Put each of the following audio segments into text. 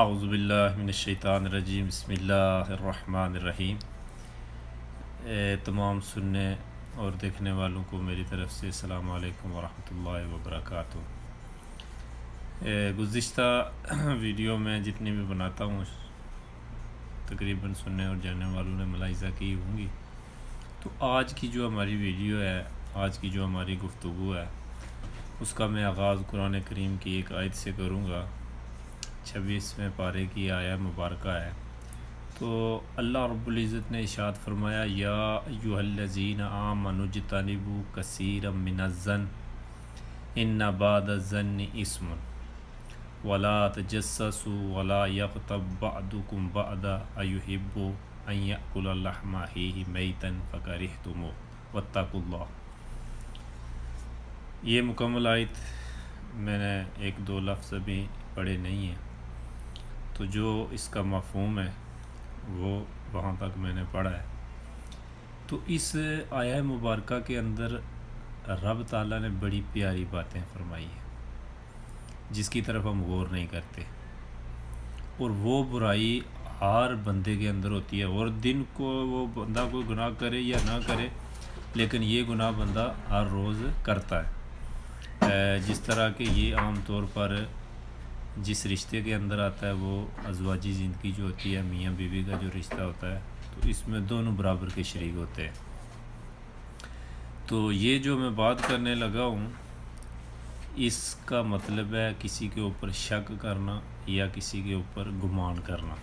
اعوذ باللہ من الشیطان الرجیم، بسم اللہ الرحمن الرحیم۔ تمام سننے اور دیکھنے والوں کو میری طرف سے السلام علیکم ورحمۃ اللہ وبرکاتہ۔ گزشتہ ویڈیو میں جتنی بھی بناتا ہوں تقریباً سننے اور جاننے والوں نے ملاحظہ کی ہوں گی۔ تو آج کی جو ہماری ویڈیو ہے، آج کی جو ہماری گفتگو ہے، اس کا میں آغاز قرآن کریم کی ایک آیت سے کروں گا۔ 26ویں پارے کی آیہ مبارکہ ہے۔ تو اللہ رب العزت نے ارشاد فرمایا، یا ایھا الذین آمنوا اجتنبوا کثیرا من الظن ان بعض الظن اثم ولا تجسسوا ولا یغتب بعضکم بعضا ایحب ان یأکل لحم اخیہ میتا فکرہتموہ واتقوا اللہ۔ یہ مکمل آیت میں نے ایک دو لفظ ابھی پڑھے نہیں ہیں، تو جو اس کا مفہوم ہے وہ وہاں تک میں نے پڑھا ہے۔ تو اس آیہ مبارکہ کے اندر رب تعالیٰ نے بڑی پیاری باتیں فرمائی ہیں جس کی طرف ہم غور نہیں کرتے، اور وہ برائی ہر بندے کے اندر ہوتی ہے، اور دن کو وہ بندہ کوئی گناہ کرے یا نہ کرے، لیکن یہ گناہ بندہ ہر روز کرتا ہے۔ جس طرح کہ یہ عام طور پر جس رشتے کے اندر آتا ہے وہ ازواجی زندگی جو ہوتی ہے، میاں بیوی کا جو رشتہ ہوتا ہے، تو اس میں دونوں برابر کے شریک ہوتے ہیں۔ تو یہ جو میں بات کرنے لگا ہوں، اس کا مطلب ہے کسی کے اوپر شک کرنا یا کسی کے اوپر گمان کرنا۔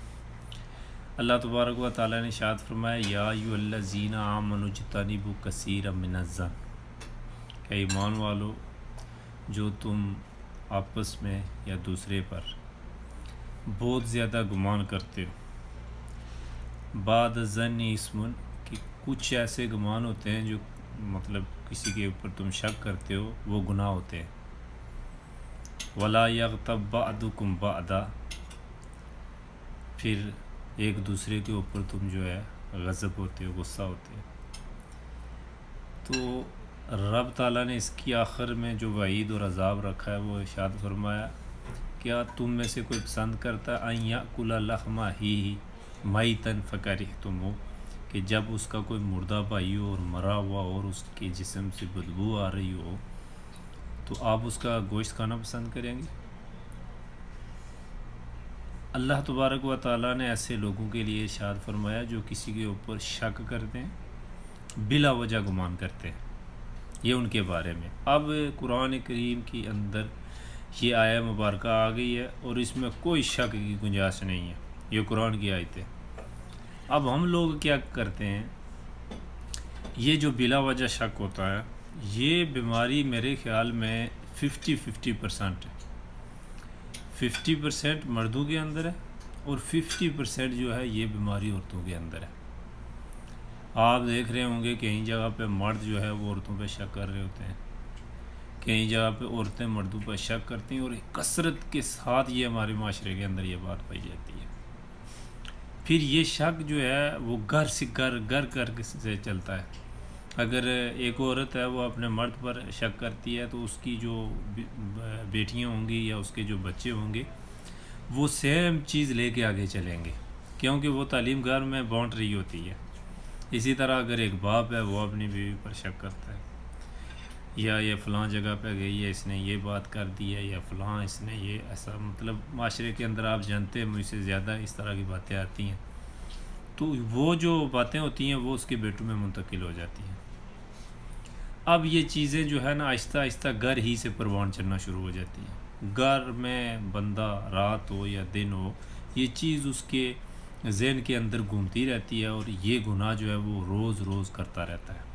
اللہ تبارک و تعالیٰ نے ارشاد فرمایا، یا ایھا الذین آمنوا اجتنبوا کثیرا من الظن، کہ ایمان والو جو تم آپس میں یا دوسرے پر بہت زیادہ گمان کرتے ہو، بعض الظن اثم، کہ کچھ ایسے گمان ہوتے ہیں جو مطلب کسی کے اوپر تم شک کرتے ہو وہ گناہ ہوتے ہیں، ولا یغتب بعضکم بعضا، پھر ایک دوسرے کے اوپر تم جو ہے غضب ہوتے ہو، غصہ ہوتے ہو۔ تو رب تعالیٰ نے اس کی آخر میں جو وعید اور عذاب رکھا ہے وہ ارشاد فرمایا، کیا تم میں سے کوئی پسند کرتا ہے ان یأکل لحم اخیہ میتا فکرہتموہ، کہ جب اس کا کوئی مردہ بھائی ہو اور مرا ہوا اور اس کے جسم سے بدبو آ رہی ہو تو آپ اس کا گوشت کھانا پسند کریں گے؟ اللہ تبارک و تعالیٰ نے ایسے لوگوں کے لیے ارشاد فرمایا جو کسی کے اوپر شک کرتے ہیں، بلا وجہ گمان کرتے ہیں، یہ ان کے بارے میں۔ اب قرآن کریم کے اندر یہ آیہ مبارکہ آ گئی ہے اور اس میں کوئی شک کی گنجائش نہیں ہے، یہ قرآن کی آیت ہے۔ اب ہم لوگ کیا کرتے ہیں، یہ جو بلا وجہ شک ہوتا ہے، یہ بیماری میرے خیال میں 50-50% ہے۔ 50% مردوں کے اندر ہے اور 50% جو ہے یہ بیماری عورتوں کے اندر ہے۔ آپ دیکھ رہے ہوں گے کئی جگہ پہ مرد جو ہے وہ عورتوں پہ شک کر رہے ہوتے ہیں، کئی جگہ پہ عورتیں مردوں پہ شک کرتی ہیں، اور کثرت کے ساتھ یہ ہمارے معاشرے کے اندر یہ بات پائی جاتی ہے۔ پھر یہ شک جو ہے وہ گھر سے گھر سے چلتا ہے۔ اگر ایک عورت ہے وہ اپنے مرد پر شک کرتی ہے تو اس کی جو بیٹیاں ہوں گی یا اس کے جو بچے ہوں گے وہ سیم چیز لے کے آگے چلیں گے، کیونکہ وہ تعلیم گھر میں بانٹ رہی ہوتی ہے۔ اسی طرح اگر ایک باپ ہے وہ اپنی بیوی پر شک کرتا ہے، یا یہ فلاں جگہ پہ گئی ہے اس نے یہ بات کر دی ہے، یا فلاں اس نے یہ ایسا، مطلب معاشرے کے اندر آپ جانتے ہیں مجھ سے زیادہ اس طرح کی باتیں آتی ہیں، تو وہ جو باتیں ہوتی ہیں وہ اس کے بیٹوں میں منتقل ہو جاتی ہیں۔ اب یہ چیزیں جو ہے نا آہستہ آہستہ گھر ہی سے پروان چڑھنا شروع ہو جاتی ہیں۔ گھر میں بندہ رات ہو یا دن ہو، یہ چیز اس کے ذہن کے اندر گھومتی رہتی ہے، اور یہ گناہ جو ہے وہ روز روز کرتا رہتا ہے۔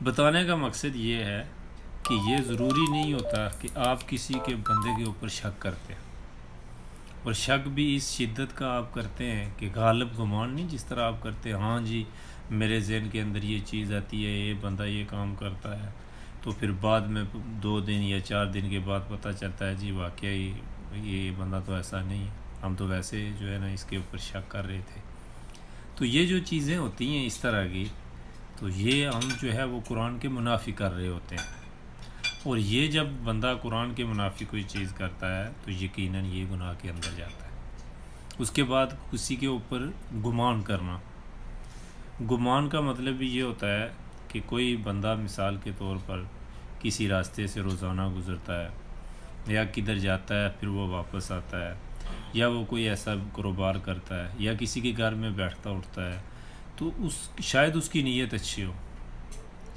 بتانے کا مقصد یہ ہے کہ یہ ضروری نہیں ہوتا کہ آپ کسی کے بندے کے اوپر شک کرتے ہیں، اور شک بھی اس شدت کا آپ کرتے ہیں کہ غالب گمان نہیں، جس طرح آپ کرتے ہیں ہاں جی میرے ذہن کے اندر یہ چیز آتی ہے، یہ بندہ یہ کام کرتا ہے، تو پھر بعد میں 2 دن یا 4 دن کے بعد پتہ چلتا ہے جی واقعی یہ بندہ تو ایسا نہیں ہے، ہم تو ویسے جو ہے نا اس کے اوپر شک کر رہے تھے۔ تو یہ جو چیزیں ہوتی ہیں اس طرح کی، تو یہ ہم جو ہے وہ قرآن کے منافی کر رہے ہوتے ہیں۔ اور یہ جب بندہ قرآن کے منافی کوئی چیز کرتا ہے تو یقیناً یہ گناہ کے اندر جاتا ہے۔ اس کے بعد کسی کے اوپر گمان کرنا، گمان کا مطلب بھی یہ ہوتا ہے کہ کوئی بندہ مثال کے طور پر کسی راستے سے روزانہ گزرتا ہے یا کدھر جاتا ہے پھر وہ واپس آتا ہے، یا وہ کوئی ایسا کاروبار کرتا ہے یا کسی کے گھر میں بیٹھتا اٹھتا ہے، تو شاید اس کی نیت اچھی ہو،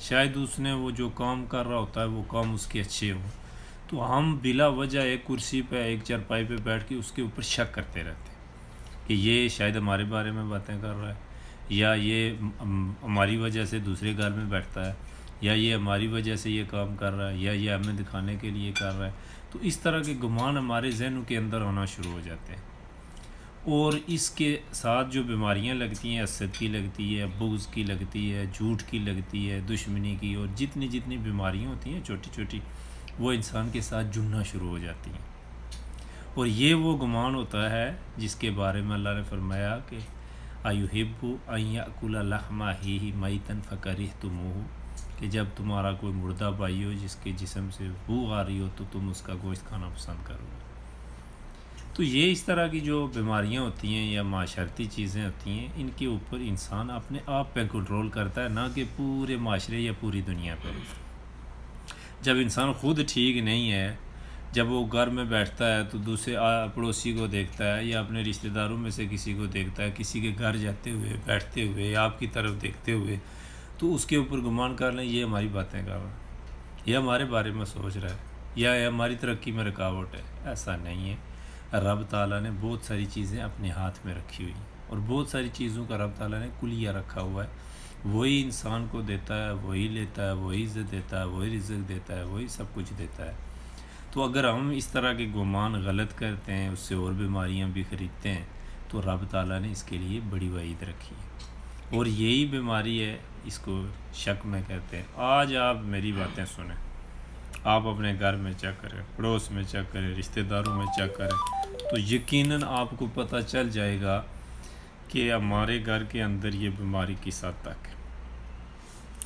شاید اس نے وہ جو کام کر رہا ہوتا ہے وہ کام اس کے اچھے ہوں، تو ہم بلا وجہ ایک کرسی پہ ایک چرپائی پہ بیٹھ کے اس کے اوپر شک کرتے رہتے ہیں کہ یہ شاید ہمارے بارے میں باتیں کر رہا ہے، یا یہ ہماری وجہ سے دوسرے گھر میں بیٹھتا ہے، یا یہ ہماری وجہ سے یہ کام کر رہا ہے، یا یہ ہمیں دکھانے کے لیے کر رہا ہے۔ تو اس طرح کے گمان ہمارے ذہنوں کے اندر ہونا شروع ہو جاتے ہیں، اور اس کے ساتھ جو بیماریاں لگتی ہیں، حسد کی لگتی ہے، بغض کی لگتی ہے، جھوٹ کی لگتی ہے، دشمنی کی، اور جتنی بیماریاں ہوتی ہیں چھوٹی چھوٹی، وہ انسان کے ساتھ جڑنا شروع ہو جاتی ہیں۔ اور یہ وہ گمان ہوتا ہے جس کے بارے میں اللہ نے فرمایا کہ ایحب ان یاکل لحم اخیہ میتا فکرہتموہ، کہ جب تمہارا کوئی مردہ بھائی ہو جس کے جسم سے بو آ رہی ہو تو تم اس کا گوشت کھانا پسند کرو گے۔ تو یہ اس طرح کی جو بیماریاں ہوتی ہیں یا معاشرتی چیزیں ہوتی ہیں، ان کے اوپر انسان اپنے آپ پہ کنٹرول کرتا ہے، نہ کہ پورے معاشرے یا پوری دنیا پہ۔ جب انسان خود ٹھیک نہیں ہے، جب وہ گھر میں بیٹھتا ہے تو دوسرے پڑوسی کو دیکھتا ہے یا اپنے رشتہ داروں میں سے کسی کو دیکھتا ہے، کسی کے گھر جاتے ہوئے، بیٹھتے ہوئے، یا آپ کی طرف دیکھتے ہوئے، تو اس کے اوپر گمان کر لیں یہ ہماری باتیں کر رہا ہے، یہ ہمارے بارے میں سوچ رہا ہے، یا یہ ہماری ترقی میں رکاوٹ ہے۔ ایسا نہیں ہے، رب تعالیٰ نے بہت ساری چیزیں اپنے ہاتھ میں رکھی ہوئی ہیں، اور بہت ساری چیزوں کا رب تعالیٰ نے کلیہ رکھا ہوا ہے۔ وہی انسان کو دیتا ہے، وہی لیتا ہے، وہی عزت دیتا ہے، وہی رزق دیتا ہے، وہی سب کچھ دیتا ہے۔ تو اگر ہم اس طرح کے گمان غلط کرتے ہیں، اس سے اور بیماریاں بھی خریدتے ہیں، تو رب تعالیٰ نے اس کے لیے بڑی وعید رکھی ہے، اور یہی بیماری ہے، اس کو شک میں کہتے ہیں۔ آج آپ میری باتیں سنیں، آپ اپنے گھر میں چیک کریں، پڑوس میں چیک کریں، رشتہ داروں میں چیک کریں، تو یقیناً آپ کو پتہ چل جائے گا کہ ہمارے گھر کے اندر یہ بیماری کس حد تک ہے۔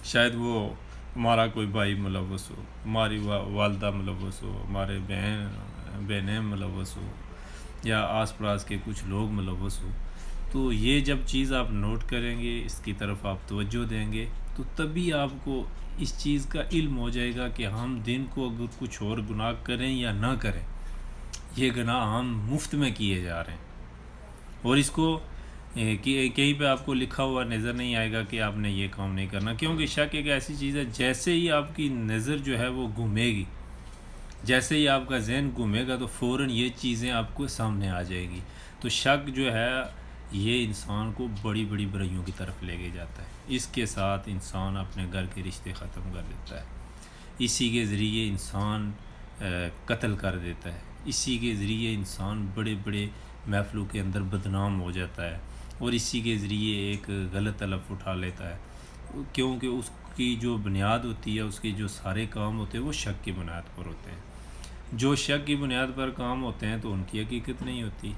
شاید وہ ہمارا کوئی بھائی ملوث ہو، ہماری والدہ ملوث ہو، ہمارے بہنیں ملوث ہو، یا آس پاس کے کچھ لوگ ملوث ہو۔ تو یہ جب چیز آپ نوٹ کریں گے، اس کی طرف آپ توجہ دیں گے، تو تبھی آپ کو اس چیز کا علم ہو جائے گا کہ ہم دن کو اگر کچھ اور گناہ کریں یا نہ کریں، یہ گناہ ہم مفت میں کیے جا رہے ہیں، اور اس کو کہیں پہ آپ کو لکھا ہوا نظر نہیں آئے گا کہ آپ نے یہ کام نہیں کرنا، کیونکہ شک ایک ایسی چیز ہے، جیسے ہی آپ کی نظر جو ہے وہ گھومے گی، جیسے ہی آپ کا ذہن گھومے گا، تو فوراً یہ چیزیں آپ کو سامنے آ جائے گی۔ تو شک جو ہے یہ انسان کو بڑی بڑی برائیوں کی طرف لے کے جاتا ہے، اس کے ساتھ انسان اپنے گھر کے رشتے ختم کر دیتا ہے، اسی کے ذریعے انسان قتل کر دیتا ہے، اسی کے ذریعے انسان بڑے بڑے محفلوں کے اندر بدنام ہو جاتا ہے، اور اسی کے ذریعے ایک غلط طلب اٹھا لیتا ہے، کیونکہ اس کی جو بنیاد ہوتی ہے، اس کے جو سارے کام ہوتے ہیں وہ شک کی بنیاد پر ہوتے ہیں۔ جو شک کی بنیاد پر کام ہوتے ہیں تو ان کی حقیقت نہیں ہوتی۔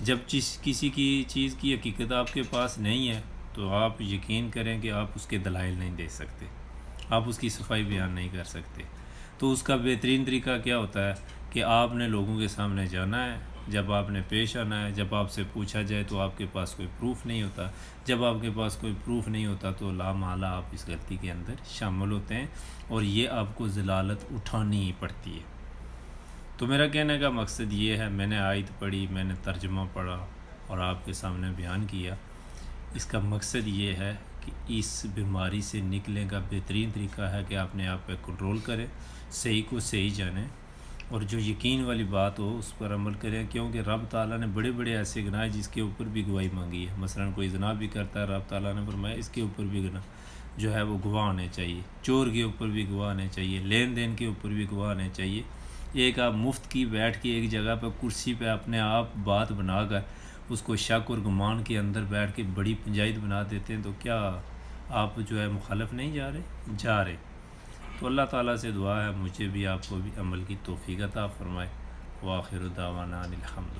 جب کسی کی چیز کی حقیقت آپ کے پاس نہیں ہے تو آپ یقین کریں کہ آپ اس کے دلائل نہیں دے سکتے، آپ اس کی صفائی بیان نہیں کر سکتے۔ تو اس کا بہترین طریقہ کیا ہوتا ہے کہ آپ نے لوگوں کے سامنے جانا ہے، جب آپ نے پیش آنا ہے، جب آپ سے پوچھا جائے تو آپ کے پاس کوئی پروف نہیں ہوتا، جب آپ کے پاس کوئی پروف نہیں ہوتا تو لامحالہ آپ اس غلطی کے اندر شامل ہوتے ہیں، اور یہ آپ کو ضلالت اٹھانی ہی پڑتی ہے۔ تو میرا کہنے کا مقصد یہ ہے، میں نے آیت پڑھی، میں نے ترجمہ پڑھا اور آپ کے سامنے بیان کیا، اس کا مقصد یہ ہے کہ اس بیماری سے نکلنے کا بہترین طریقہ ہے کہ آپ نے آپ پہ کنٹرول کریں، صحیح کو صحیح جانیں، اور جو یقین والی بات ہو اس پر عمل کریں، کیونکہ رب تعالیٰ نے بڑے بڑے ایسے گناہ جس کے اوپر بھی گواہی مانگی ہے۔ مثلا کوئی زنا بھی کرتا ہے، رب تعالیٰ نے فرمایا اس کے اوپر بھی گناہ جو ہے وہ گواہ ہونے چاہیے، چور کے اوپر بھی گواہ ہونے چاہیے، لین دین کے اوپر بھی گواہ ہونے چاہیے۔ ایک آپ مفت کی بیٹھ کے ایک جگہ پہ کرسی پہ اپنے آپ بات بنا کر اس کو شک اور گمان کے اندر بیٹھ کے بڑی پنجائت بنا دیتے ہیں، تو کیا آپ جو ہے مخالف نہیں جا رہے۔ تو اللہ تعالیٰ سے دعا ہے مجھے بھی آپ کو بھی عمل کی توفیق عطا فرمائے۔ وآخر دعوانا الحمد۔